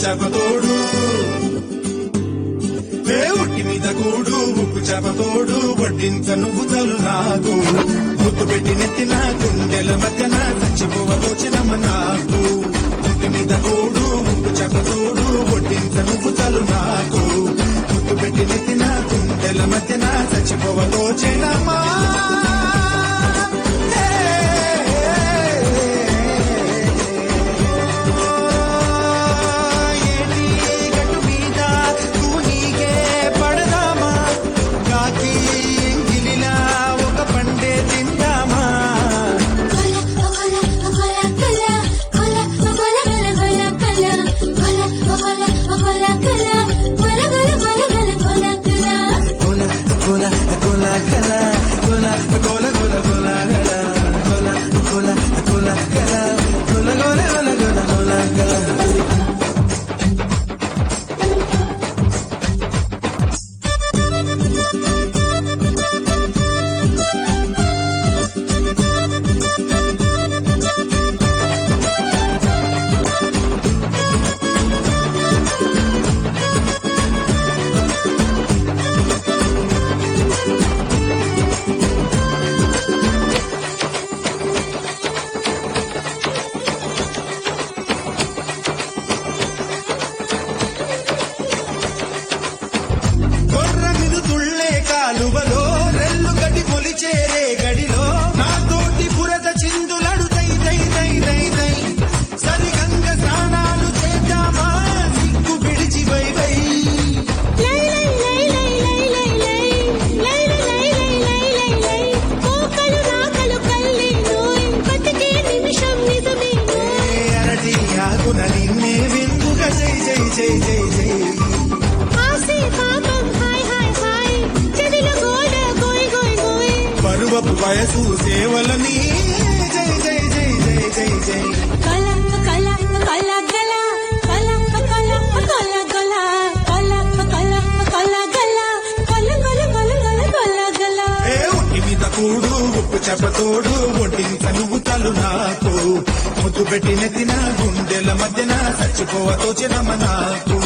చేపతోడు ఉట్టి మీద కూడు ఉప్పు చేపతోడు వడ్డించ నువ్వు తలు నాకు ముద్దు పెట్టి నెత్తిన గుండెల మధ్యన చచ్చిపోవదోచినమ్మ నాకు ఉట్టి మీద కూడు ఉప్పు చేపతోడు వడ్డించ నువ్వు తలు నాకు ముద్దు పెట్టి నెత్తిన గుండెల మధ్యన చచ్చిపోవదోచినమ్మా కాలువలో రెల్లు గడి మొలిచేరే గడిలో నా తోటి పురద చిందులడు దై దై దై దై దై సరిగంగ స్నానాలు చేద్దామా నిక్కు విడిచి వై వై అరటి ఆకున నిన్నే విందుగా జై జై జై జై జై పరువపు వయసు సేవలని జై జై జై జై జై జై ఒంటి మీద కూడు ఉప్పు చేపతోడు వడ్డించ నువ్వు తలు నాకు ముద్దు పెట్టి నెత్తిన గుండెల మధ్యన చచ్చిపోవతోచినమ్మ నాకు